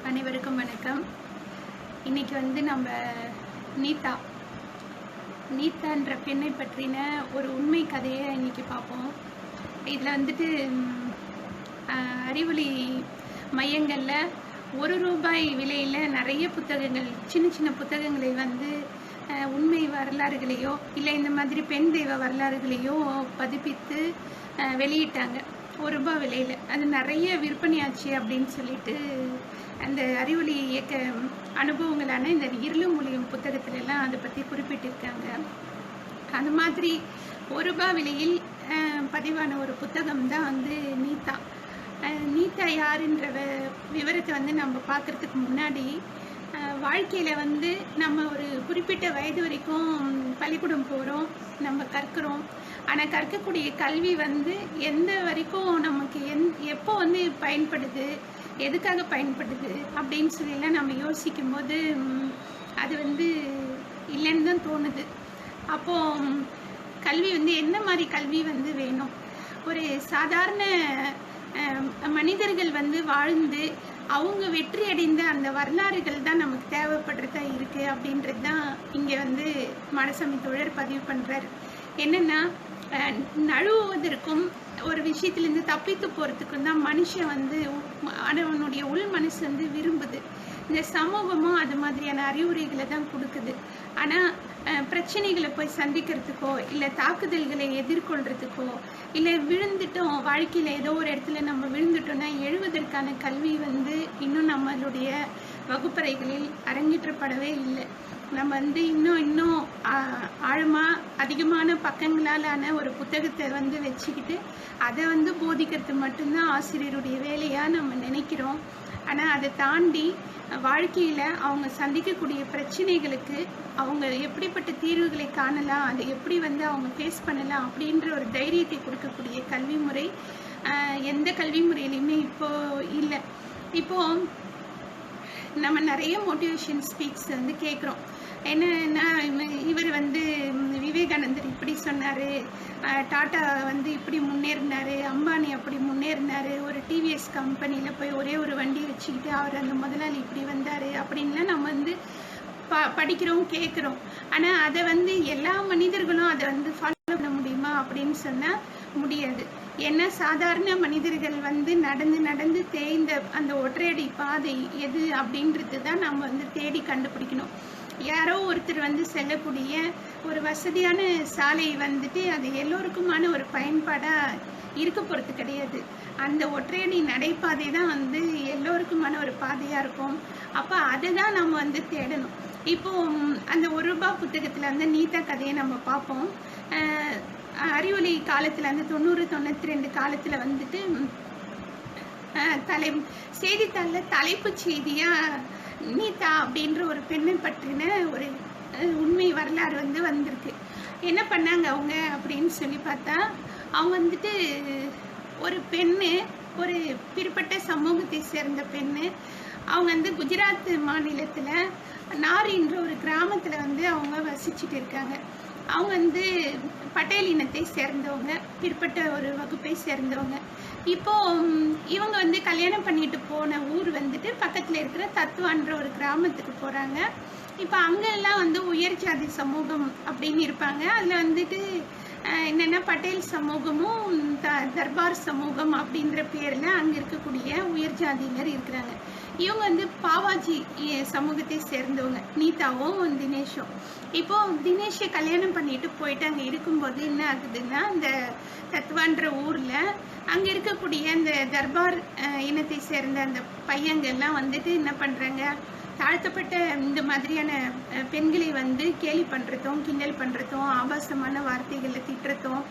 அனைவருக்கும் வணக்கம். இன்னைக்கு நம்ம நீதா நீதான்ற பெண்ணை பற்றின ஒரு உண்மை கதையை இன்னைக்கு பார்ப்போம். இதில் அறிவொளி மையங்களில் ₹1 விலையில் நிறைய புத்தகங்கள், சின்ன சின்ன புத்தகங்களை உண்மை வரலாறுகளையோ இல்லை இந்த மாதிரி பெண் தெய்வ வரலாறுகளையோ பதிப்பித்து வெளியிட்டாங்க. ₹1 விலையில். அது நிறைய விற்பனையாச்சு அப்படின்னு சொல்லிட்டு அந்த அறிவொளி இயக்க அனுபவங்களான இந்த இருளும் ஒளியும் புத்தகத்திலெல்லாம் அதை பற்றி குறிப்பிட்டிருக்காங்க. அந்த மாதிரி ₹1 விலையில் பதிவான ஒரு புத்தகம் தான் நீதா. நீதா யாருன்ற விவரத்தை நம்ம பார்க்குறதுக்கு முன்னாடி வாழ்க்கையில் நம்ம ஒரு குறிப்பிட்ட வயது வரைக்கும் பள்ளிக்கூடம் போகிறோம், நம்ம கற்கிறோம். ஆனால் கற்கக்கூடிய கல்வி எந்த வரைக்கும் நமக்கு எப்போ பயன்படுது, எதுக்காக பயன்படுது அப்படின்னு சொல்லிலாம் நம்ம யோசிக்கும் போது அது இல்லைன்னு தான் தோணுது. அப்போது கல்வி என்ன மாதிரி கல்வி வேணும்? ஒரு சாதாரண மனிதர்கள் வாழ்ந்து அவங்க வெற்றி அடைந்த அந்த வரலாறுகள் தான் நமக்கு தேவைப்படுறதா இருக்குது அப்படின்றது தான் இங்கே மாடசாமி தோழர் பதிவு பண்ணுறார். என்னென்னா, நழுவுவதற்கும் ஒரு விஷயத்துலேருந்து தப்பித்து போகிறதுக்கும் தான் மனுஷன் அவனுடைய உள் மனசு விரும்புது. இந்த சமூகமும் அது மாதிரியான அறிவுரைகளை தான் கொடுக்குது. ஆனால் பிரச்சனைகளை போய் சந்திக்கிறதுக்கோ இல்லை தாக்குதல்களை எதிர்கொள்கிறதுக்கோ இல்லை விழுந்துட்டோம், வாழ்க்கையில் ஏதோ ஒரு இடத்துல நம்ம விழுந்துட்டோம்னா எழுவதற்கான கல்வி இன்னும் நம்மளுடைய வகுப்பறைகளில் அரங்கேற்றப்படவே இல்லை. நம்ம இன்னும் ஆழமாக அதிகமான பக்கங்களாலான ஒரு புத்தகத்தை வச்சுக்கிட்டு அதை போதிக்கிறது மட்டும்தான் ஆசிரியருடைய வேலையாக நம்ம நினைக்கிறோம். ஆனால் அதை தாண்டி வாழ்க்கையில் அவங்க சந்திக்கக்கூடிய பிரச்சனைகளுக்கு அவங்க எப்படிப்பட்ட தீர்வுகளை காணலாம், அதை எப்படி அவங்க ஃபேஸ் பண்ணலாம் அப்படின்ற ஒரு தைரியத்தை கொடுக்கக்கூடிய கல்வி முறை எந்த கல்வி முறையிலையுமே இப்போது இல்லை. இப்போது நம்ம நிறைய மோட்டிவேஷன் ஸ்பீக்ஸ் கேட்குறோம். என்னன்னா, இவர் விவேகானந்தர் இப்படி சொன்னார், டாட்டா இப்படி முன்னேறினார், அம்பானி அப்படி முன்னேறினார், ஒரு டிவிஎஸ் கம்பெனியில் போய் ஒரே ஒரு வண்டி வச்சுக்கிட்டு அவர் அந்த முதலாளி இப்படி வந்தார் அப்படின்லாம் நம்ம படிக்கிறோம், கேட்குறோம். ஆனால் அதை எல்லா மனிதர்களும் அதை ஃபாலோ பண்ண முடியுமா அப்படின்னு சொன்னால் முடியாது. ஏன்னா சாதாரண மனிதர்கள் நடந்து தேய்ந்த அந்த ஒற்றையடி பாதை எது அப்படின்றது தான் நம்ம தேடி கண்டுபிடிக்கணும். யாரோ ஒருத்தர் செல்லக்கூடிய ஒரு வசதியான சாலை அது எல்லோருக்குமான ஒரு பயன்பாடாக இருக்க போகிறது கிடையாது. அந்த ஒற்றையடி நடைபாதை தான் எல்லோருக்குமான ஒரு பாதையாக இருக்கும். அப்போ அதை தான் நம்ம தேடணும். இப்போது அந்த ₹1 புத்தகத்தில் நீதா கதையை நம்ம பார்ப்போம். அறிவொளி காலத்தில் 90-92 காலத்தில் செய்தித்தாளில் தலைப்புச் செய்தியாக நீதா அப்படின்ற ஒரு பெண்ணை பற்றின ஒரு உண்மை வரலாறு வந்திருக்கு. என்ன பண்ணாங்க அவங்க அப்படின்னு சொல்லி பார்த்தா, அவங்க ஒரு பெண்ணு, ஒரு பிற்பட்ட சமூகத்தை சேர்ந்த பெண்ணு. அவங்க குஜராத் மாநிலத்தில் நாரின்ற ஒரு கிராமத்தில் அவங்க வசிச்சுட்டு இருக்காங்க. அவங்க பட்டேல் இனத்தை சேர்ந்தவங்க, பிற்பட்ட ஒரு வகுப்பை சேர்ந்தவங்க. இப்போது இவங்க கல்யாணம் பண்ணிட்டு போன ஊர் பக்கத்தில் இருக்கிற தத்துவான்ற ஒரு கிராமத்துக்கு போகிறாங்க. இப்போ அங்கெல்லாம் உயர் ஜாதி சமூகம் அப்படின்னு இருப்பாங்க. அதில் என்னென்னா பட்டேல் சமூகமும் தர்பார் சமூகம் அப்படின்ற பேரில் அங்கே இருக்கக்கூடிய உயர் ஜாதியினர் இருக்கிறாங்க. இவங்க பாவாஜி சமூகத்தை சேர்ந்தவங்க, நீதாவும் தினேஷும். இப்போது தினேஷை கல்யாணம் பண்ணிட்டு போயிட்டு அங்கே இருக்கும்போது என்ன ஆகுதுன்னா, அந்த தத்வான்ற ஊரில் அங்கே இருக்கக்கூடிய அந்த தர்பார் இனத்தை சேர்ந்த அந்த பையங்கள்லாம் என்ன பண்ணுறாங்க, தாழ்த்தப்பட்ட இந்த மாதிரியான பெண்களை கேலி பண்ணுறதும் கிண்டல் பண்ணுறதும் ஆபாசமான வார்த்தைகளை திட்டுறதும்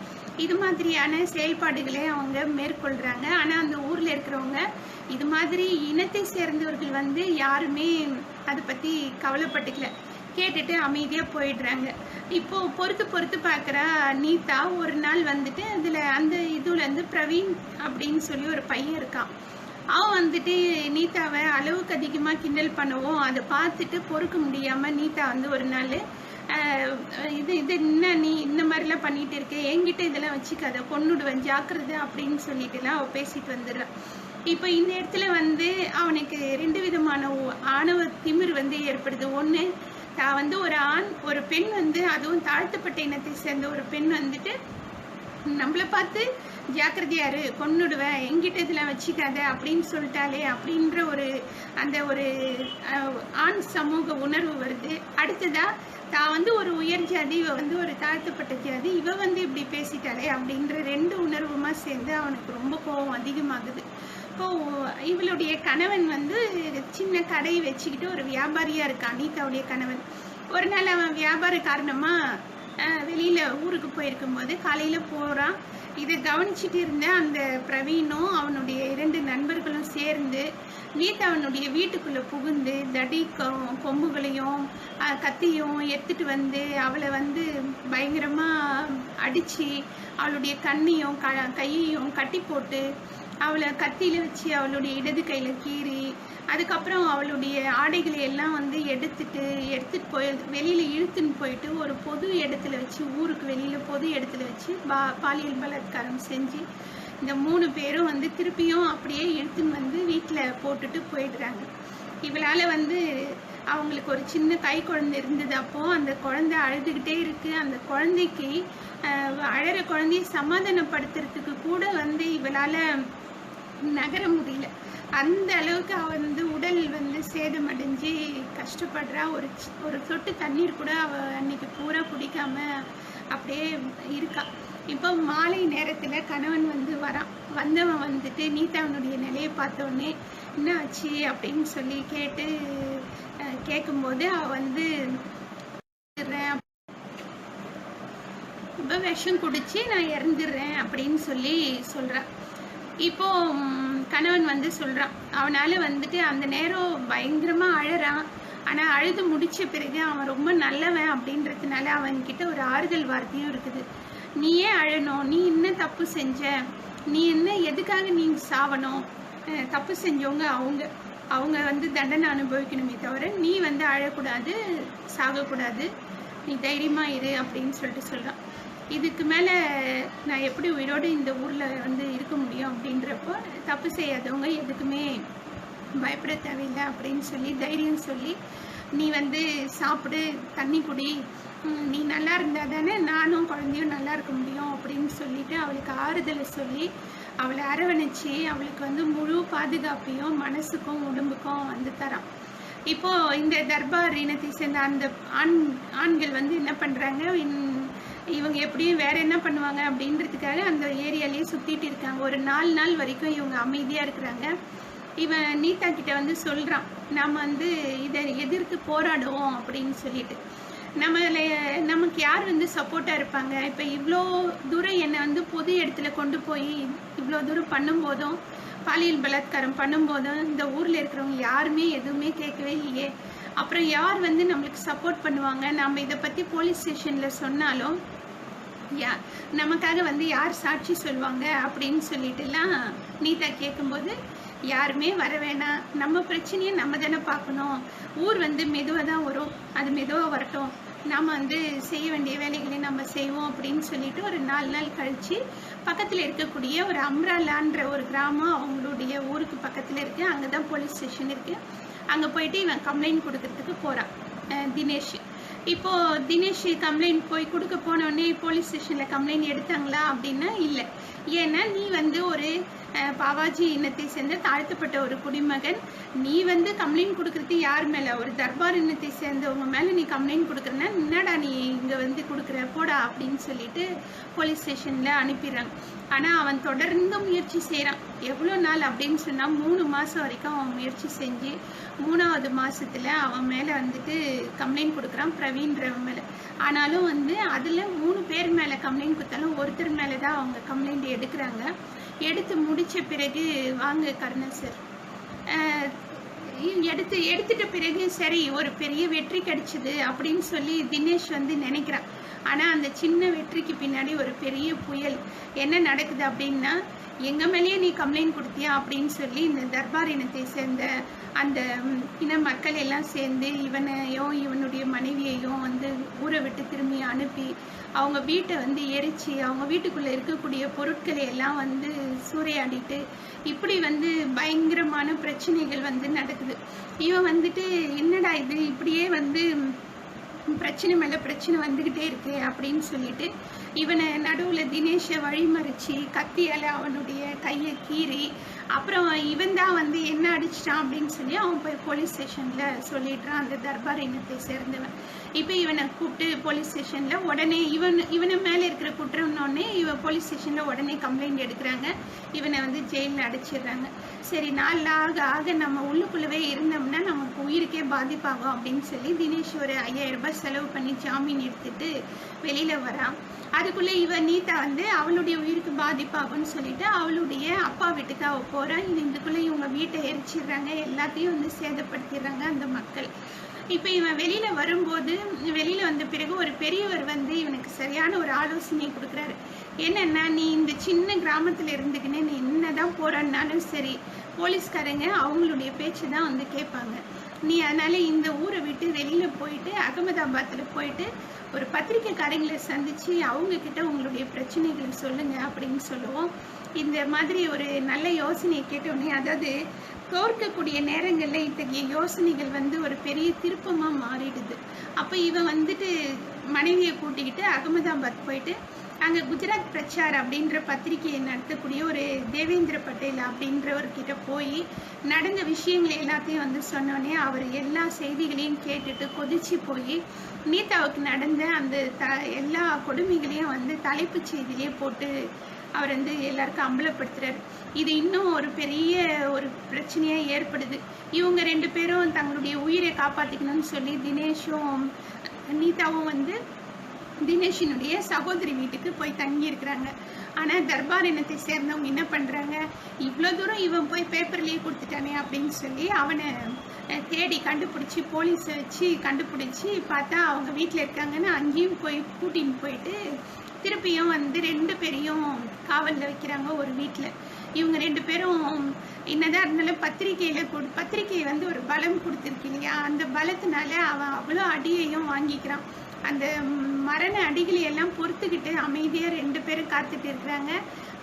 இது மாதிரியான செயல்பாடுகளை அவங்க மேற்கொள்கிறாங்க. ஆனால் அந்த ஊரில் இருக்கிறவங்க இது மாதிரி இனத்தை சேர்ந்தவர்கள் யாருமே அதை பற்றி கவலைப்பட்டுக்கல, கேட்டுட்டு அமைதியாக போயிடுறாங்க. இப்போது பொறுத்து பார்க்குறா நீதா. ஒரு நாள் அதில் அந்த இதுலேருந்து பிரவீன் அப்படின்னு சொல்லி ஒரு பையன் இருக்கான். அவன் நீதாவை அளவுக்கு அதிகமாக கிண்டல் பண்ணவும் அதை பார்த்துட்டு பொறுக்க முடியாமல் நீதா ஒரு நாள் இது என்ன நீ இந்த மாதிரிலாம் பண்ணிட்டு இருக்க, என்கிட்ட இதெல்லாம் வச்சுக்காத, கொன்னுடுவேன் ஜாக்கிரதை அப்படின்னு சொல்லிட்டுலாம் அவள் பேசிட்டு வந்துடுறான். இப்போ இந்த இடத்துல வந்து அவனுக்கு 2 விதமான ஆணவ திமிர் வந்து ஏற்படுது. ஒண்ணு, தான் வந்து ஒரு ஆண், ஒரு பெண் வந்து அதுவும் தாழ்த்தப்பட்ட இனத்தை சேர்ந்த ஒரு பெண் வந்துட்டு நம்மள பார்த்து ஜாக்கிரதையா இரு, கொன்னுடுவேன், என்கிட்ட இதெல்லாம் வச்சுக்காத அப்படின்னு சொல்லிட்டாலே அப்படின்ற அந்த ஒரு ஆண் சமூக உணர்வு வருது. அடுத்ததா தான் வந்து ஒரு உயர் ஜாதி, இவ வந்து ஒரு தாழ்த்தப்பட்ட ஜாதி, இவ வந்து இப்படி பேசிட்டாலே அப்படின்ற 2 உணர்வுமா சேர்ந்து அவனுக்கு ரொம்ப கோபம் அதிகமாகுது. இப்போ இவளுடைய கணவன் வந்து சின்ன கடை வச்சுக்கிட்டு ஒரு வியாபாரியா இருக்கான், அனிதாவுடைய கணவன். ஒரு நாள் அவன் வியாபார காரணமா வெளியில ஊருக்கு போயிருக்கும்போது காலையில போறான். இதை கவனிச்சுட்டு இருந்த அந்த பிரவீனும் அவனுடைய 2 நண்பர்களும் சேர்ந்து அவனுடைய வீட்டுக்குள்ள புகுந்து தடி கொம்புகளையும் கத்தியும் எடுத்துட்டு வந்து அவளை வந்து பயங்கரமா அடிச்சு அவளுடைய கண்ணையும் கையையும் கட்டி போட்டு அவளை கத்தியில வச்சு அவளுடைய இடது கையில கீறி, அதுக்கப்புறம் அவளுடைய ஆடைகளை எல்லாம் வந்து எடுத்துட்டு போய் வெளியில இழுத்துன்னு போயிட்டு ஒரு பொது இடத்துல வச்சு, ஊருக்கு வெளியில பொது இடத்துல வச்சு பாலியல் பலாத்காரம் செஞ்சு இந்த 3 பேரும் வந்து திருப்பியும் அப்படியே இழுத்துன்னு வந்து வீட்டில் போட்டுட்டு போயிடுறாங்க. இவளால் வந்து அவங்களுக்கு ஒரு சின்ன கை குழந்தை இருந்தது. அப்போ அந்த குழந்தை அழுதுகிட்டே இருக்கு. அந்த குழந்தைக்கு அழற குழந்தைய சமாதானப்படுத்துறதுக்கு கூட வந்து இவளால் நகர முடியல. அந்த அளவுக்கு அவ வந்து உடல் வந்து சேதமடைஞ்சு கஷ்டப்படுறா. ஒரு சொட்டு தண்ணீர் கூட அவ அன்னைக்கு பூரா குடிக்காம அப்படியே இருக்கா. இப்போ மாலை நேரத்துல கணவன் வந்து வரான். வந்தவன் வந்துட்டு நீதாவனுடைய நிலையை பார்த்தோடனே என்ன ஆச்சு அப்படின்னு சொல்லி கேட்கும்போது அவ வந்து ரொம்ப விஷம் குடிச்சு நான் இறந்துடுறேன் அப்படின்னு சொல்லி சொல்றான். இப்போ கணவன் வந்து சொல்றான், அவனால வந்துட்டு அந்த நேரம் பயங்கரமா அழறான். ஆனா அழுது முடிச்ச பிறகு அவன் ரொம்ப நல்லவன் அப்படின்றதுனால அவன்கிட்ட ஒரு ஆறுதல் வார்த்தையும் இருக்குது. நீ ஏன் அழணும், நீ என்ன தப்பு செஞ்ச, நீ என்ன எதுக்காக நீ சாவணும், தப்பு செஞ்சவங்க அவங்க வந்து தண்டனை அனுபவிக்கணுமே தவிர நீ வந்து அழக்கூடாது, சாகக்கூடாது, நீ தைரியமா இரு அப்படின்னு சொல்லிட்டு சொல்றான். இதுக்கு மேலே நான் எப்படி உயிரோடு இந்த ஊரில் வந்து இருக்க முடியும் அப்படின்றப்போ தப்பு செய்யாதவங்க எதுக்குமே பயப்பட தேவையில்லை அப்படின்னு சொல்லி தைரியம் சொல்லி, நீ வந்து சாப்பிடு, தண்ணி குடி, நீ நல்லா இருந்தால் தானே நானும் குழந்தையும் நல்லா இருக்க முடியும் அப்படின்னு சொல்லிட்டு அவளுக்கு ஆறுதலை சொல்லி அவளை அரவணைச்சி அவளுக்கு வந்து முழு பாதுகாப்பையும் மனசுக்கும் உடம்புக்கும் வந்து தரான். இப்போ இந்த தர்பார் இனத்தை சேர்ந்த அந்த ஆண்கள் வந்து என்ன பண்ணுறாங்க, இவங்க எப்படியும் வேற என்ன பண்ணுவாங்க அப்படின்றதுக்காக அந்த ஏரியாலேயே சுற்றிட்டு இருக்காங்க. ஒரு 4 நாள் வரைக்கும் இவங்க அமைதியாக இருக்கிறாங்க. இவன் நீதா கிட்ட வந்து சொல்கிறான், நாம் வந்து இதை எதிர்த்து போராடுவோம் அப்படின்னு சொல்லிட்டு. நமக்கு யார் வந்து சப்போர்ட்டாக இருப்பாங்க, இப்போ இவ்வளோ தூரம் என்னை வந்து பொது இடத்துல கொண்டு போய் இவ்வளோ தூரம் பண்ணும்போதும், பாலியல் பலாத்காரம் பண்ணும்போதும் இந்த ஊரில் இருக்கிறவங்க யாருமே எதுவுமே கேட்கவே இல்லையே, அப்புறம் யார் வந்து நம்மளுக்கு சப்போர்ட் பண்ணுவாங்க, நம்ம இதை பற்றி போலீஸ் ஸ்டேஷனில் சொன்னாலும் நமக்காக வந்து யார் சாட்சி சொல்லுவாங்க அப்படின்னு சொல்லிட்டுலாம் நீதா கேட்கும்போது, யாருமே வர வேணாம், நம்ம பிரச்சனையை நம்ம தானே பார்க்கணும், ஊர் வந்து மெதுவாக தான் வரும், அது மெதுவாக வரட்டும், நாம் வந்து செய்ய வேண்டிய வேலைகளை நம்ம செய்வோம் அப்படின்னு சொல்லிட்டு ஒரு 4 நாள் கழித்து பக்கத்தில் இருக்கக்கூடிய ஒரு அம்ராலான்ற ஒரு கிராமம் அவங்களுடைய ஊருக்கு பக்கத்தில் இருக்குது. அங்கே தான் போலீஸ் ஸ்டேஷன் இருக்குது. அங்கே போயிட்டு இவன் கம்ப்ளைண்ட் கொடுக்கறதுக்கு போகிறான் தினேஷ். இப்போ தினேஷ் கம்ப்ளைண்ட் போய் கொடுக்க போனோடனே போலீஸ் ஸ்டேஷனில் கம்ப்ளைண்ட் எடுத்தாங்களா அப்படின்னா இல்லை. ஏன்னா நீ வந்து ஒரு பாவாஜி இனத்தை சேர்ந்த தாழ்த்தப்பட்ட ஒரு குடிமகன், நீ வந்து கம்ப்ளைண்ட் கொடுக்கறது யார் மேலே, ஒரு தர்பார் இனத்தை சேர்ந்தவங்க மேலே நீ கம்ப்ளைண்ட் கொடுக்குறன்னா என்னடா நீ இங்கே வந்து கொடுக்குற போடா அப்படின்னு சொல்லிட்டு போலீஸ் ஸ்டேஷனில் அனுப்பிடுறாங்க. ஆனால் அவன் தொடர்ந்து முயற்சி செய்கிறான். எவ்வளோ நாள் அப்படின்னு சொன்னால் 3 மாதம் வரைக்கும் அவன் முயற்சி செஞ்சு 3வது மாதத்தில் அவன் மேலே வந்துட்டு கம்ப்ளைண்ட் கொடுக்குறான், பிரவீன்றவன் மேலே. ஆனாலும் வந்து அதில் 3 பேர் மேலே கம்ப்ளைண்ட் கொடுத்தாலும் ஒருத்தர் மேலே தான் அவங்க கம்ப்ளைண்ட் எடுக்கிறாங்க. எடுத்து முடித்த பிறகு வாங்க கர்னல் சார், எடுத்துட்ட பிறகு சரி ஒரு பெரிய வெற்றி கிடைச்சிது அப்படின்னு சொல்லி தினேஷ் வந்து நினைக்கிறான். ஆனால் அந்த சின்ன வெற்றிக்கு பின்னாடி ஒரு பெரிய புயல் என்ன நடக்குது அப்படின்னா, எங்கள் மேலேயே நீ கம்ப்ளைண்ட் கொடுத்தியா அப்படின்னு சொல்லி இந்த தர்பார் இனத்தை சேர்ந்த அந்த இன மக்கள் எல்லாம் சேர்ந்து இவனையும் இவனுடைய மனைவியையும் வந்து ஊரை விட்டு திரும்பி அனுப்பி அவங்க வீட்டை வந்து எரிச்சு அவங்க வீட்டுக்குள்ளே இருக்கக்கூடிய பொருட்களை எல்லாம் வந்து சூறையாடிட்டு இப்படி வந்து பயங்கரமான பிரச்சனைகள் வந்து நடக்குது. இவன் வந்துட்டு என்னடா இது இப்படியே வந்து பிரச்சனை மேலே பிரச்சனை வந்துக்கிட்டே இருக்கு அப்படின்னு சொல்லிட்டு இவனை நடுவில் தினேஷை வழிமறிச்சு கத்தியால் அவனுடைய கையை கீறி அப்புறம் இவன் தான் வந்து என்ன அடிச்சிட்டான் அப்படின்னு சொல்லி அவன் போய் போலீஸ் ஸ்டேஷனில் சொல்லிடுறான், அந்த தர்பார் இனத்தை சேர்ந்தவன். இப்போ இவனை கூப்பிட்டு போலீஸ் ஸ்டேஷனில் உடனே இவனை மேலே இருக்கிற குற்றம்னோடனே இவன் போலீஸ் ஸ்டேஷனில் உடனே கம்ப்ளைண்ட் எடுக்கிறாங்க, இவனை வந்து ஜெயிலில் அடைச்சிடுறாங்க. சரி, நாள் ஆக ஆக நம்ம உள்ளுக்குள்ளவே இருந்தோம்னா நமக்கு உயிருக்கே பாதிப்பாகும் அப்படின்னு சொல்லி தினேஷ் ஒரு 5000 ரூபாய் செலவு பண்ணி ஜாமீன் எடுத்துட்டு வெளியில் வரான். அதுக்குள்ளே இவன் நீதா வந்து அவளுடைய உயிருக்கு பாதிப்பாகும்னு சொல்லிட்டு அவளுடைய அப்பா வீட்டுக்கு அவள் போகிறான். இதுக்குள்ளே இவங்க வீட்டை எரிச்சிடுறாங்க, எல்லாத்தையும் வந்து சேதப்படுத்திடுறாங்க அந்த மக்கள். இப்போ இவன் வெளியில் வரும்போது வெளியில் வந்த பிறகு ஒரு பெரியவர் வந்து இவனுக்கு சரியான ஒரு ஆலோசனை கொடுக்குறாரு. என்னென்னா, நீ இந்த சின்ன கிராமத்தில் இருந்துக்கினே நீ என்னதான் போறான்னாலும் சரி, போலீஸ்காரங்க அவங்களுடைய பேச்சு தான் வந்து கேட்பாங்க. நீ அதனால இந்த ஊரை விட்டு வெளியில் போயிட்டு அகமதாபாத்தில் போயிட்டு ஒரு பத்திரிக்கைக்காரங்களை சந்திச்சு அவங்க கிட்ட உங்களுடைய பிரச்சனைகளை சொல்லுங்க அப்படின்னு சொல்லுவோம். இந்த மாதிரி ஒரு நல்ல யோசனையை கேட்டோடனே, அதாவது தோற்கக்கூடிய நேரங்களில் இத்தகைய யோசனைகள் வந்து ஒரு பெரிய திருப்பமாக மாறிடுது. அப்போ இவன் வந்துட்டு மனைவியை கூட்டிக்கிட்டு அகமதாபாத் போயிட்டு அங்கே குஜராத் பிரச்சார் அப்படின்ற பத்திரிகையை நடத்தக்கூடிய ஒரு தேவேந்திர பட்டேல் அப்படின்றவர்கிட்ட போய் நடந்த விஷயங்களை எல்லாத்தையும் வந்து சொன்னோடனே அவர் எல்லா செய்திகளையும் கேட்டுட்டு கொதிச்சு போய் நீதாவுக்கு நடந்த அந்த எல்லா கொடுமைகளையும் வந்து தலைப்புச் செய்தியிலே போட்டு அவர் வந்து எல்லாருக்கும் அம்பலப்படுத்துறாரு. இது இன்னும் ஒரு பெரிய ஒரு பிரச்சனையாக ஏற்படுது. இவங்க 2 பேரும் தங்களுடைய உயிரை காப்பாற்றிக்கணும்னு சொல்லி தினேஷும் நீதாவும் வந்து தினேஷினுடைய சகோதரி வீட்டுக்கு போய் தங்கி இருக்கிறாங்க. ஆனால் தர்பார் இனத்தை சேர்ந்தவங்க என்ன பண்ணுறாங்க, இவ்வளோ தூரம் இவன் போய் பேப்பர்லேயே கொடுத்துட்டானே அப்படின்னு சொல்லி அவனை தேடி கண்டுபிடிச்சி போலீஸை வச்சு கண்டுபிடிச்சி பார்த்தா அவங்க வீட்டில் இருக்காங்கன்னு அங்கேயும் போய் கூட்டின்னு போயிட்டு திருப்பியும் வந்து 2 பேரையும் காவலில் வைக்கிறாங்க ஒரு வீட்டில். இவங்க 2 பேரும் என்னதான் இருந்தாலும் பத்திரிகையை வந்து ஒரு பலம் கொடுத்துருக்கு இல்லையா, அந்த பலத்தினால அவன் அவ்வளோ அடியையும் வாங்கிக்கிறான். அந்த மரண அடிகளை எல்லாம் பொறுத்துக்கிட்டு அமைதியாக 2 பேரும் காத்துட்டு இருக்கிறாங்க.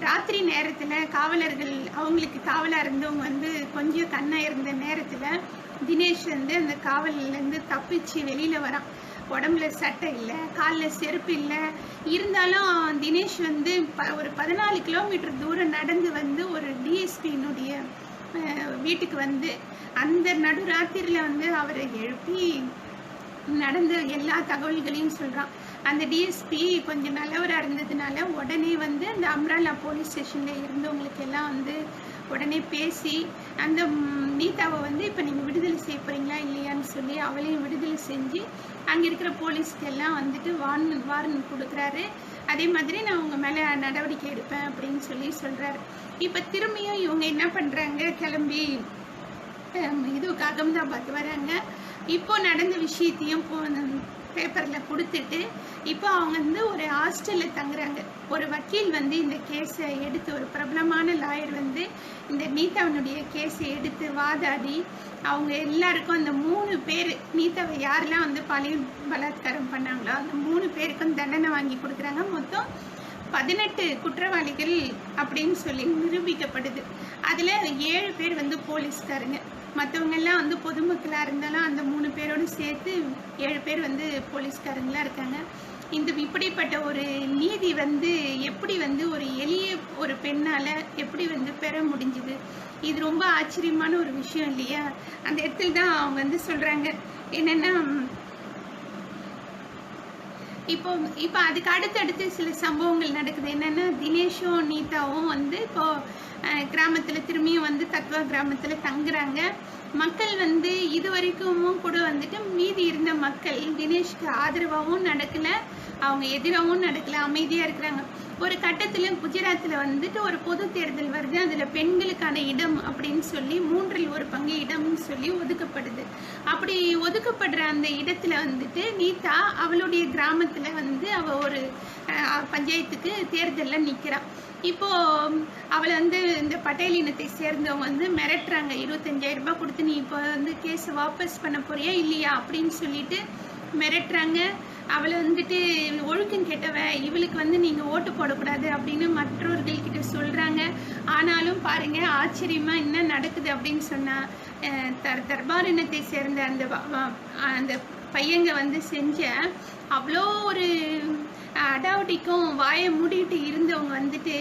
ராத்திரி நேரத்தில் காவலர்கள் அவங்களுக்கு காவலாக இருந்தவங்க வந்து கொஞ்சம் கண்ணா இருந்த நேரத்தில் தினேஷ் வந்து அந்த காவல்லேருந்து தப்பிச்சு வெளியில் வரான். உடம்புல சட்டை இல்லை, காலில் செருப்பு இல்லை. இருந்தாலும் தினேஷ் வந்து ஒரு 14 கிலோமீட்டர் தூரம் நடந்து வந்து ஒரு டிஎஸ்பியினுடைய வீட்டுக்கு வந்து அந்த நடுராத்திரியில் வந்து அவரை எழுப்பி நடந்த எல்லா தகவல்களையும் சொல்கிறான். அந்த டிஎஸ்பி கொஞ்சம் நல்லவராக இருந்ததுனால உடனே வந்து அந்த அம்ராலா போலீஸ் ஸ்டேஷனில் இருந்தவங்களுக்கு எல்லாம் வந்து உடனே பேசி அந்த நீதாவை வந்து இப்போ நீங்கள் விடுதலை செய்ய போகிறீங்களா இல்லையான்னு சொல்லி அவளையும் விடுதலை செஞ்சு அங்கே இருக்கிற போலீஸ்க்கு எல்லாம் வந்துட்டு வார்னிங் கொடுக்குறாரு. அதே மாதிரி நான் உங்கள் மேலே நடவடிக்கை எடுப்பேன் அப்படின்னு சொல்லி சொல்கிறாரு. இப்போ திரும்பியும் இவங்க என்ன பண்ணுறாங்க, கிளம்பி இதுக்கு அகமதாபாத் வராங்க. இப்போ நடந்த விஷயத்தையும் பேப்பரில் கொடுத்துட்டு இப்போ அவங்க வந்து ஒரு ஹாஸ்டலில் தங்குறாங்க. ஒரு வக்கீல் வந்து இந்த கேஸை எடுத்து, ஒரு பிரபலமான லாயர் வந்து இந்த நீதாவனுடைய கேஸை எடுத்து வாதாடி அவங்க எல்லாருக்கும் அந்த 3 பேர் நீதாவை யாரெல்லாம் வந்து பாலியல் பலாத்காரம் பண்ணாங்களோ அந்த 3 பேருக்கும் தண்டனை வாங்கி கொடுக்குறாங்க. மொத்தம் 18 குற்றவாளிகள் அப்படின்னு சொல்லி நிரூபிக்கப்படுது. அதில் 7 பேர் வந்து போலீஸ்காரங்க, மற்றவங்க எல்லாம் வந்து பொதுமக்களாக இருந்தாலும் அந்த 3 பேரோடு சேர்த்து 7 பேர் வந்து போலீஸ்காரங்களாக இருக்காங்க. இந்த இப்படிப்பட்ட ஒரு நீதி வந்து எப்படி வந்து ஒரு எளிய ஒரு பெண்ணால் எப்படி வந்து பெற முடிஞ்சுது, இது ரொம்ப ஆச்சரியமான ஒரு விஷயம் இல்லையா? அந்த இடத்துல தான் அவங்க வந்து சொல்கிறாங்க என்னென்னா, இப்போ அதுக்கு அடுத்தடுத்து சில சம்பவங்கள் நடக்குது. என்னென்னா, தினேஷும் நீதாவும் வந்து இப்போது கிராமத்தில் திரும்பியும் வந்து தத்வா கிராமத்தில் தங்குறாங்க. மக்கள் வந்து இது வரைக்கும் கூட வந்துட்டு மீதி இருந்த மக்கள் தினேஷ்க்கு ஆதரவாகவும் நடக்கலை, அவங்க எதிராகவும் நடக்கல, அமைதியாக இருக்கிறாங்க. ஒரு கட்டத்தில் குஜராத்தில் வந்துட்டு ஒரு பொது தேர்தல் வருது. அதில் பெண்களுக்கான இடம் அப்படின்னு சொல்லி 1/3 இடம்னு சொல்லி ஒதுக்கப்படுது. அப்படி ஒதுக்கப்படுற அந்த இடத்துல வந்துட்டு நீதா அவளுடைய கிராமத்தில் வந்து அவள் ஒரு பஞ்சாயத்துக்கு தேர்தலில் நிற்கிறான். இப்போ அவளை வந்து இந்த பட்டேல் இனத்தை சேர்ந்தவங்க வந்து மிரட்டுறாங்க, 25,000 ரூபாய் கொடுத்து நீ இப்போ வந்து கேஸை வாபஸ் பண்ண போறியா இல்லையா அப்படின்னு சொல்லிட்டு மிரட்டுறாங்க. அவளை வந்துட்டு ஒழுக்கம் கெட்டவ, இவளுக்கு வந்து நீங்கள் ஓட்டு போடக்கூடாது அப்படின்னு மற்றவர்கள்கிட்ட சொல்கிறாங்க. ஆனாலும் பாருங்க ஆச்சரியமா என்ன நடக்குது அப்படின்னு சொன்னால், தர்பார் இனத்தை சேர்ந்த அந்த பையங்க வந்து செஞ்ச அவ்வளோ ஒரு அடாவடிக்கும் வாயை மூடிட்டு இருந்தவங்க வந்துட்டு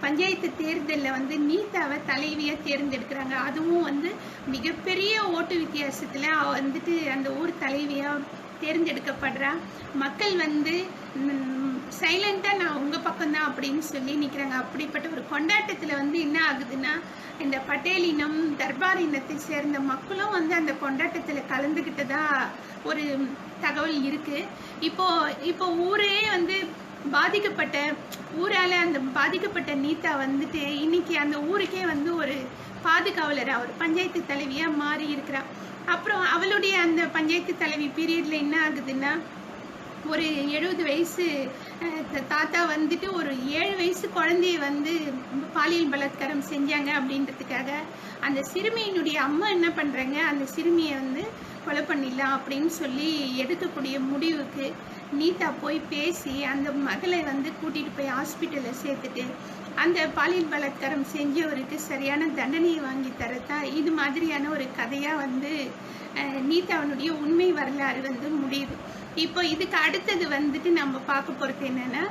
பஞ்சாயத்து தேர்தலில் வந்து நீதாவை தலைவியாக தேர்ந்தெடுக்கிறாங்க. அதுவும் வந்து மிகப்பெரிய ஓட்டு வித்தியாசத்தில் அவள் வந்துட்டு அந்த ஊர் தலைவியாக தேர்ந்தெடுக்கப்படுறா. மக்கள் வந்து சைலண்டாக நான் உங்கள் பக்கம்தான் அப்படின்னு சொல்லி நிற்கிறாங்க. அப்படிப்பட்ட ஒரு கொண்டாட்டத்தில் வந்து என்ன ஆகுதுன்னா, இந்த பட்டேல் இனம் தர்பார் இனத்தை சேர்ந்த மக்களும் வந்து அந்த கொண்டாட்டத்தில் கலந்துக்கிட்டதா ஒரு தகவல் இருக்குது. இப்போ ஊரே வந்து ஊரால் அந்த பாதிக்கப்பட்ட நீதா வந்துட்டு இன்னைக்கு அந்த ஊருக்கே வந்து ஒரு பாதுகாவலராக ஒரு பஞ்சாயத்து தலைவியாக மாறி இருக்கிறா. அப்புறம் அவளுடைய அந்த பஞ்சாயத்து தலைவி பீரியடில் என்ன ஆகுதுன்னா, ஒரு 70 வயசு தாத்தா வந்துட்டு ஒரு 7 வயசு குழந்தைய வந்து பாலியல் பலாத்காரம் செஞ்சாங்க அப்படின்றதுக்காக அந்த சிறுமியினுடைய அம்மா என்ன பண்ணுறாங்க, அந்த சிறுமியை வந்து கொலை பண்ணிடலாம் அப்படின்னு சொல்லி எடுக்கக்கூடிய முடிவுக்கு நீதா போய் பேசி அந்த மகளை வந்து கூட்டிகிட்டு போய் ஹாஸ்பிட்டலில் சேர்த்துட்டு அந்த பாலியல் பலாத்காரம் செஞ்சவருக்கு சரியான தண்டனையை வாங்கி தரத்தான் இது மாதிரியான ஒரு கதையாக வந்து நீதாவனுடைய உண்மை வரலாறு வந்து முடியுது. இப்போ இதுக்கு அடுத்தது வந்துட்டு நம்ம பார்க்க போகிறது என்னென்னா,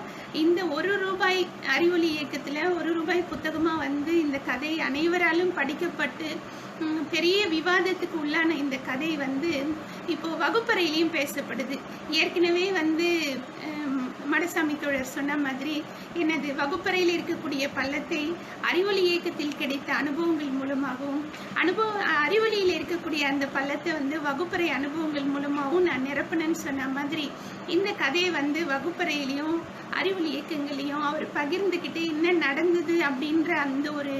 இந்த ₹1 அறிவொளி இயக்கத்தில் ₹1 புத்தகமாக வந்து இந்த கதை அனைவராலும் படிக்கப்பட்டு பெரிய விவாதத்துக்கு உள்ளான இந்த கதை வந்து இப்போ வகுப்பறையிலையும் பேசப்படுது. ஏற்கனவே வந்து மடசாமி தோழர் சொன்ன மாதிரி எனது வகுப்பறையில் இருக்கக்கூடிய பள்ளத்தை அறிவொளி இயக்கத்தில் கிடைத்த அனுபவங்கள் மூலமாகவும் அறிவொளியில் இருக்கக்கூடிய அந்த பள்ளத்தை வந்து வகுப்பறை அனுபவங்கள் மூலமாகவும் நான் நிரப்பினேன்னு சொன்ன மாதிரி இந்த கதையை வந்து வகுப்பறையிலையும் அறிவொளி இயக்கங்களையும் அவர் பகிர்ந்துக்கிட்டு என்ன நடந்தது அப்படின்ற அந்த ஒரு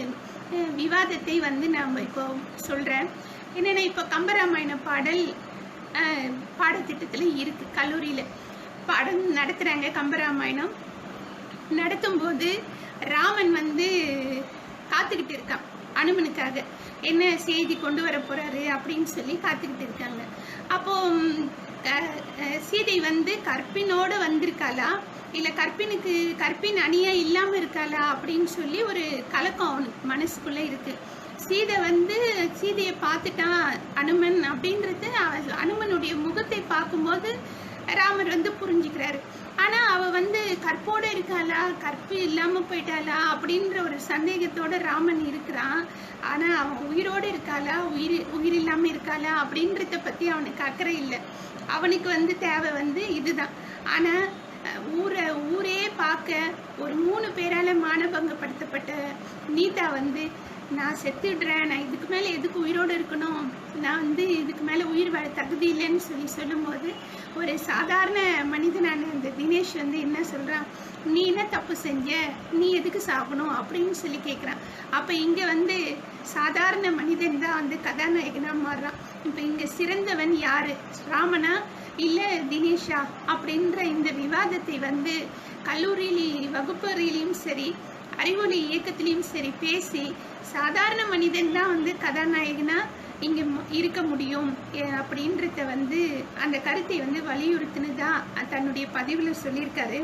விவாதத்தை வந்து நாம் இப்போ சொல்கிறேன். என்னென்னா, இப்போ கம்பராமாயண பாடல் பாடத்திட்டத்தில் இருக்குது. கல்லூரியில் பாடம் நடத்துகிறாங்க. கம்பராமாயணம் நடத்தும்போது ராமன் வந்து காத்துக்கிட்டு இருக்கான் அனுமனுக்காக, என்ன செய்தி கொண்டு வர போகிறாரு அப்படின்னு சொல்லி காத்துக்கிட்டு இருக்காங்க. அப்போது சீதை வந்து கற்பினோடு வந்திருக்காளா இல்லை கற்பின் அணியாக இல்லாமல் இருக்காளா அப்படின்னு சொல்லி ஒரு கலக்கம் அவனுக்கு மனசுக்குள்ளே இருக்குது. சீதையை பார்த்துட்டான் அனுமன் அப்படின்றது அனுமனுடைய முகத்தை பார்க்கும்போது ராமர் வந்து புரிஞ்சுக்கிறாரு. ஆனால் அவள் வந்து கற்போடு இருக்காளா கற்பு இல்லாமல் போயிட்டாளா அப்படின்ற ஒரு சந்தேகத்தோடு ராமன் இருக்கிறான். ஆனால் அவன் உயிரோடு இருக்காளா உயிர் இல்லாமல் இருக்காளா அப்படின்றத பற்றி அவனுக்கு அக்கறை இல்லை. அவனுக்கு வந்து தேவை வந்து இதுதான். ஆனால் ஊரே பார்க்க ஒரு 3 பேரால் மானபங்கப்படுத்தப்பட்ட நீதா வந்து நான் செத்துடுறேன், நான் இதுக்கு மேலே எதுக்கு உயிரோடு இருக்கணும், நான் வந்து இதுக்கு மேலே உயிர் வாழ தகுதி இல்லைன்னு சொல்லும்போது ஒரு சாதாரண மனிதனான அந்த தினேஷ் வந்து என்ன சொல்கிறான், நீ என்ன தப்பு செஞ்ச, நீ எதுக்கு சாகணும் அப்படின்னு சொல்லி கேட்குறான். அப்போ இங்கே வந்து சாதாரண மனிதன் தான் வந்து கதாநாயகனாக மாறுறான். இப்போ இங்கே சிறந்தவன் யார், ராமனா இல்லை தினேஷா அப்படின்ற இந்த விவாதத்தை வந்து கல்லூரியிலையும் வகுப்பறையிலையும் சரி அறிவொளி இயக்கத்திலையும் சரி பேசி சாதாரண மனிதன் தான் வந்து கதாநாயகனாக இங்கே இருக்க முடியும் அப்படின்றத வந்து அந்த கருத்தை வந்து வலியுறுத்தினதான் தன்னுடைய பதிவில் சொல்லியிருக்காரு.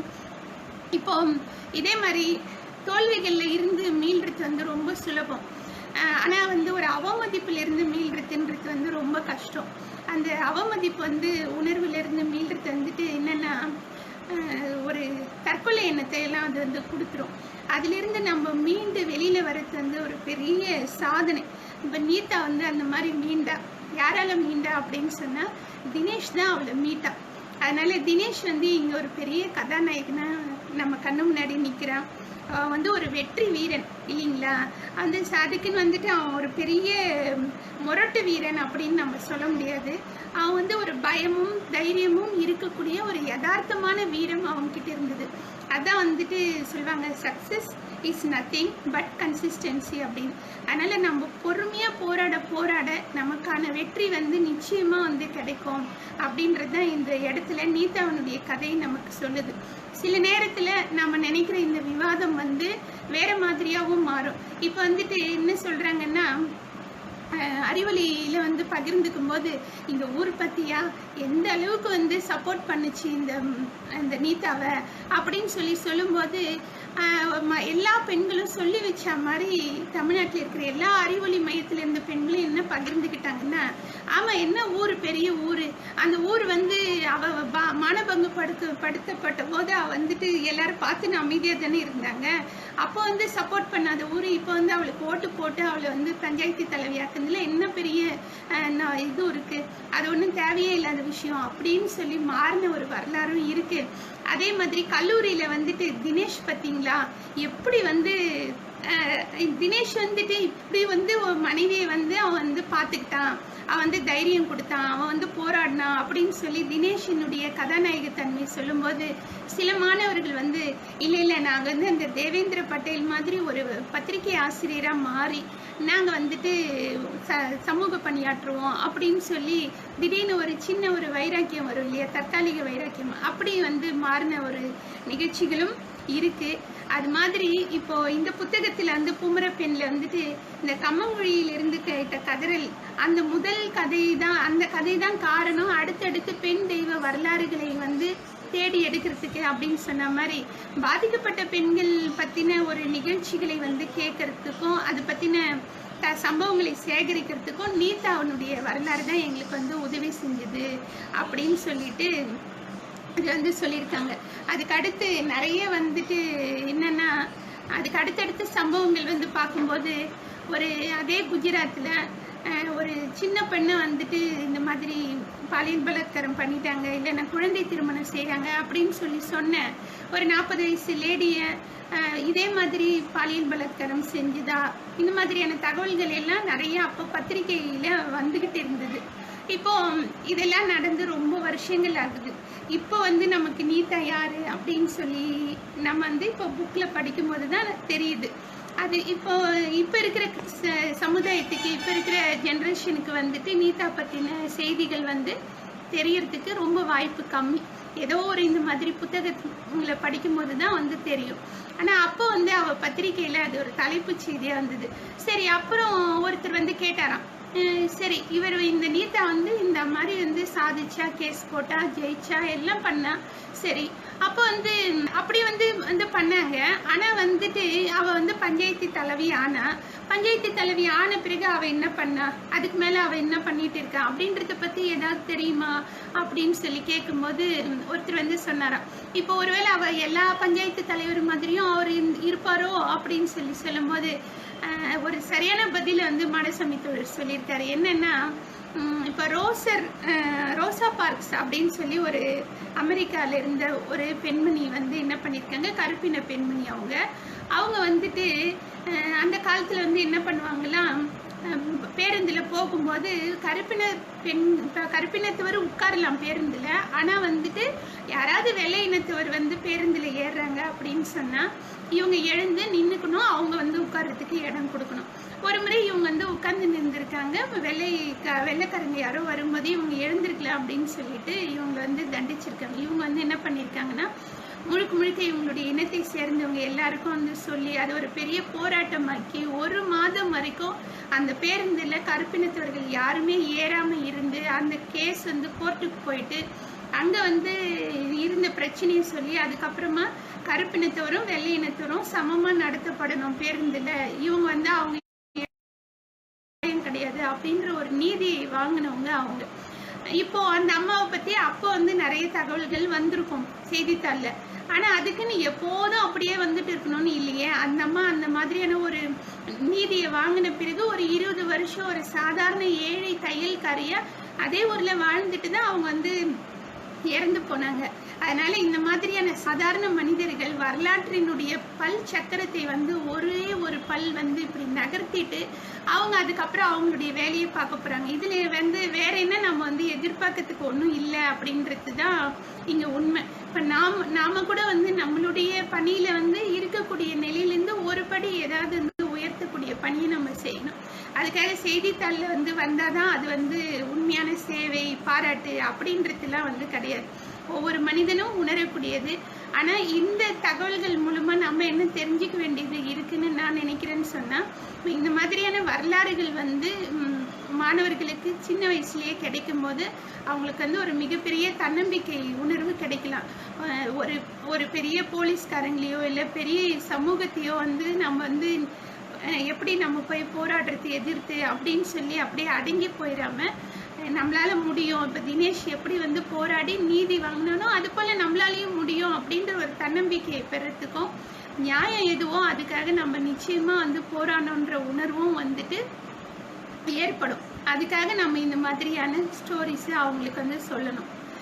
இப்போ இதே மாதிரி தோல்விகளில் இருந்து மீள்றது வந்து ரொம்ப சுலபம். ஆனால் வந்து ஒரு அவமதிப்பிலிருந்து மீள்றதுன்றது வந்து ரொம்ப கஷ்டம். அந்த அவமதிப்பு வந்து உணர்விலிருந்து மீள்றது வந்துட்டு என்னென்னா ஒரு தற்கொலை எண்ணத்தை எல்லாம் அது வந்து கொடுத்துரும். அதிலிருந்து நம்ம மீண்டு வெளியில் வர்றது வந்து ஒரு பெரிய சாதனை. இப்போ நீதா வந்து அந்த மாதிரி மீண்டா. யாரால மீண்டா அப்படின்னு சொன்னால் தினேஷ் தான் அவளை மீட்டா. அதனால தினேஷ் வந்து இங்க ஒரு பெரிய கதாநாயகனா நம்ம கண்ணு முன்னாடி நிக்கிறான். அவன் வந்து ஒரு வெற்றி வீரன் இல்லைங்களா? அந்த அதுக்குன்னு வந்துட்டு அவன் ஒரு பெரிய முரட்டு வீரன் அப்படின்னு நம்ம சொல்ல முடியாது. அவன் வந்து ஒரு பயமும் தைரியமும் இருக்கக்கூடிய ஒரு யதார்த்தமான வீரம் அவன்கிட்ட இருந்தது. அதான் வந்துட்டு சொல்லுவாங்க, success is nothing but consistency அப்படின்னு. அதனால நம்ம பொறுமையா போராட நமக்கான வெற்றி வந்து நிச்சயமா வந்து கிடைக்கும் அப்படின்றது தான் இந்த இடத்துல நீதாவனுடைய கதை நமக்கு சொல்லுது. சில நேரத்துல நம்ம நினைக்கிற இந்த விவாதம் வந்து வேற மாதிரியாவும் மாறும். இப்ப வந்துட்டு என்ன சொல்றாங்கன்னா, அறிவொளியில வந்து பகிர்ந்துக்கும் போது இந்த ஊர் பத்தியா எந்த அளவுக்கு வந்து சப்போர்ட் பண்ணுச்சு இந்த நீதாவை அப்படின்னு சொல்லும்போது எல்லா பெண்களும் சொல்லி வச்ச மாதிரி தமிழ்நாட்டில் இருக்கிற எல்லா அறிவொளி மையத்துல இருந்த பெண்களும் என்ன பகிர்ந்துக்கிட்டாங்கன்னா, ஆமா என்ன ஊர், பெரிய ஊர், அந்த ஊர் வந்து அவ மானபங்கப்படுத்தப்பட்ட போது அவ வந்துட்டு எல்லாரும் பார்த்து அமைதியா தானே இருந்தாங்க. அப்போ வந்து சப்போர்ட் பண்ணாத ஊர் இப்போ வந்து அவளுக்கு ஓட்டு போட்டு அவளை வந்து பஞ்சாயத்து தலைவியாக்குறதுல என்ன பெரிய இது இருக்கு, அது ஒன்றும் தேவையே இல்லாத விஷயம் அப்படின்னு சொல்லி மாறின ஒரு வரலாறும் இருக்கு. அதே மாதிரி கல்லூரியில வந்துட்டு தினேஷ் பார்த்தீங்களா எப்படி வந்து தினேஷ் வந்துட்டு இப்படி வந்து ஒரு மனைவியை வந்து அவன் வந்து பார்த்துக்கிட்டான், அவன் வந்து தைரியம் கொடுத்தான், அவன் வந்து போராடினான் அப்படின்னு சொல்லி தினேஷினுடைய கதாநாயகத்தன்மை சொல்லும்போது சில மாணவர்கள் வந்து இல்லை நாங்கள் வந்து அந்த தேவேந்திர பட்டேல் மாதிரி ஒரு பத்திரிகை ஆசிரியராக மாறி நாங்கள் வந்துட்டு சமூக பணியாற்றுவோம் அப்படின்னு சொல்லி திடீர்னு ஒரு சின்ன ஒரு வைராக்கியம் வரும் இல்லையா, தற்காலிக வைராக்கியம், அப்படி வந்து மாறின ஒரு நிகழ்ச்சிகளும் இருக்கு. அது மாதிரி இப்போ இந்த புத்தகத்துல வந்து பூமர பெண்ல வந்துட்டு இந்த கம்மங்குழியிலிருந்து கேட்ட கதறல் அந்த முதல் அந்த கதை தான் காரணம் அடுத்தடுத்து பெண் தெய்வ வரலாறுகளை வந்து தேடி எடுக்கிறதுக்கு அப்படின்னு சொன்ன மாதிரி பாதிக்கப்பட்ட பெண்கள் பத்தின ஒரு நிகழ்ச்சிகளை வந்து கேட்கறதுக்கும் அது பத்தின சம்பவங்களை சேகரிக்கிறதுக்கும் நீதாவனுடைய வரலாறு தான் எங்களுக்கு வந்து உதவி செஞ்சது அப்படின்னு சொல்லிட்டு இது வந்து சொல்லியிருக்காங்க. அதுக்கு அடுத்து நிறைய வந்துட்டு என்னன்னா, அதுக்கு அடுத்தடுத்த சம்பவங்கள் வந்து பார்க்கும்போது ஒரு அதே குஜராத்தில் ஒரு சின்ன பெண்ணை வந்துட்டு இந்த மாதிரி பாலியல் பலாத்காரம் பண்ணிட்டாங்க, இல்லைன்னா குழந்தை திருமணம் செய்கிறாங்க அப்படின்னு சொன்ன ஒரு 40 வயசு லேடியை இதே மாதிரி பாலியல் பலாத்காரம் செஞ்சுதா, இந்த மாதிரியான தகவல்கள் எல்லாம் நிறைய அப்போ பத்திரிகையில் வந்துக்கிட்டு இருந்தது. இப்போ இதெல்லாம் நடந்து ரொம்ப வருஷங்கள் ஆகுது. இப்போ வந்து நமக்கு நீதா யாரு அப்படின்னு சொல்லி நம்ம வந்து இப்போ புக்கில் படிக்கும்போது தான் தெரியுது. அது இப்போ இருக்கிற சமுதாயத்துக்கு இப்போ இருக்கிற ஜென்ரேஷனுக்கு வந்துட்டு நீதா பற்றின செய்திகள் வந்து தெரியறதுக்கு ரொம்ப வாய்ப்பு கம்மி. ஏதோ ஒரு இந்த மாதிரி புத்தகங்களை படிக்கும்போது தான் வந்து தெரியும். ஆனால் அப்போ வந்து அவள் பத்திரிகையில் அது ஒரு தலைப்பு செய்தியாக வந்தது. சரி, அப்புறம் ஒருத்தர் வந்து கேட்டாராம், சரி இவர் இந்த நீதா வந்து இந்த மாதிரி வந்து சாதிச்சா, கேஸ் போட்டா, ஜெயிச்சா, எல்லாம் பண்ணா, சரி அப்போ வந்து அப்படி வந்து பண்ணாங்க. ஆனா வந்துட்டு அவ வந்து பஞ்சாயத்து தலைவி ஆன பிறகு அவ என்ன பண்ணா, அதுக்கு மேல அவ என்ன பண்ணிட்டு இருக்கா அப்படின்றத பத்தி ஏதாவது தெரியுமா அப்படின்னு சொல்லி கேட்கும்போது ஒருத்தர் வந்து சொன்னாராம், இப்போ ஒருவேளை அவ எல்லா பஞ்சாயத்து தலைவர் மாதிரியும் அவர் இருப்பாரோ அப்படின்னு சொல்லும்போது ஒரு சரியான பதில வந்து மாடசாமி தோழர் சொல்லியிருக்காரு. என்னன்னா, இப்போ ரோசா பார்க்ஸ் அப்படின்னு சொல்லி ஒரு அமெரிக்கால இருந்த ஒரு பெண்மணி வந்து என்ன பண்ணியிருக்காங்க, கருப்பின பெண்மணி. அவங்க வந்துட்டு அந்த காலத்துல வந்து என்ன பண்ணுவாங்கலாம், பேருந்துல போகும்போது கருப்பினத்தவர் உட்காரலாம் பேருந்துல, ஆனா வந்துட்டு யாராவது வெள்ளை இனத்தவர் வந்து பேருந்துல ஏறுறாங்க அப்படின்னு சொன்னா இவங்க எழுந்து நின்னுக்கணும், அவங்க வந்து உட்கார்றதுக்கு இடம் கொடுக்கணும். ஒரு முறை இவங்க வந்து உட்கார்ந்து நின்றுருக்காங்க, வெள்ளைக்காரங்க யாரோ வரும்போது இவங்க எழுந்திருக்கலாம் அப்படின்னு சொல்லிட்டு இவங்க வந்து தண்டிச்சிருக்காங்க. இவங்க வந்து என்ன பண்ணியிருக்காங்கன்னா, முழுக்க இவங்களுடைய இனத்தை சேர்ந்தவங்க எல்லாருக்கும் வந்து சொல்லி அது ஒரு பெரிய போராட்டமாக்கி 1 மாதம் வரைக்கும் அந்த பேருந்துல கருப்பினத்தவர்கள் யாருமே ஏறாம இருந்து அந்த கேஸ் வந்து கோர்ட்டுக்கு போயிட்டு அங்க வந்து இருந்த பிரச்சனையை சொல்லி அதுக்கப்புறமா கருப்பினத்தவரும் வெள்ளை இனத்தவரும் சமமா நடத்தப்படணும் பேருந்துல, இவங்க வந்து அவங்க கிடையாது அப்படின்ற ஒரு நீதி வாங்கினவங்க அவங்க. இப்போ அந்த அம்மாவை பத்தி அப்போ வந்து நிறைய தகவல்கள் வந்திருக்கும் செய்தித்தாள்ல. ஆனா அதுக்குன்னு எப்போதும் அப்படியே வந்துட்டு இருக்கணும்னு இல்லையே. அந்த அம்மா அந்த மாதிரியான ஒரு நீதியை வாங்கின பிறகு ஒரு 20 வருஷம் ஒரு சாதாரண ஏழை தையல்காரியா அதே ஊர்ல வாழ்ந்துட்டு தான் அவங்க வந்து இறந்து போனாங்க. அதனால இந்த மாதிரியான சாதாரண மனிதர்கள் வரலாற்றினுடைய பல் சக்கரத்தை வந்து ஒரே ஒரு பல் வந்து இப்படி நகர்த்திட்டு அவங்க அதுக்கப்புறம் அவங்களுடைய வேலையை பார்க்க போறாங்க. இதுல வந்து வேற என்ன நம்ம வந்து எதிர்பார்க்கறதுக்கு ஒன்றும் இல்லை அப்படின்றது தான் இங்க உண்மை. இப்ப நாம கூட வந்து நம்மளுடைய பணியில வந்து இருக்கக்கூடிய நிலையிலிருந்து ஒரு படி ஏதாவது வந்து உயர்த்தக்கூடிய பணியை நம்ம செய்யணும். அதுக்காக செய்தித்தாள்ல வந்து வந்தாதான் அது வந்து உண்மையான சேவை பாராட்டு அப்படின்றதுலாம் வந்து கிடையாது. ஒவ்வொரு மனிதனும் உணரக்கூடியது. ஆனா இந்த தகவல்கள் மூலமா நம்ம என்ன தெரிஞ்சுக்க வேண்டியது இருக்குன்னு நான் நினைக்கிறேன்னு சொன்னா, இந்த மாதிரியான வரலாறுகள் வந்து மாணவர்களுக்கு சின்ன வயசுலயே கிடைக்கும் போது அவங்களுக்கு வந்து ஒரு மிகப்பெரிய தன்னம்பிக்கை உணர்வு கிடைக்கலாம். ஒரு ஒரு பெரிய போலீஸ்காரங்களையோ இல்லை பெரிய சமூகத்தையோ வந்து நம்ம வந்து எப்படி நம்ம போய் போராடுறது எதிர்த்து அப்படின்னு சொல்லி அப்படியே அடங்கி போயிடாம நம்மளால முடியும். இப்போ தினேஷ் எப்படி வந்து போராடி நீதி வாங்கினானோ அது போல நம்மளாலையும் முடியும் அப்படின்ற ஒரு தன்னம்பிக்கையை பெறத்துக்கும் நியாயம் எதுவோ அதுக்காக நம்ம நிச்சயமா வந்து போராடணுன்ற உணர்வும் வந்துட்டு ஏற்படும். அதுக்காக நம்ம இந்த மாதிரியான ஸ்டோரிஸ் அவங்களுக்கு வந்து சொல்லணும்.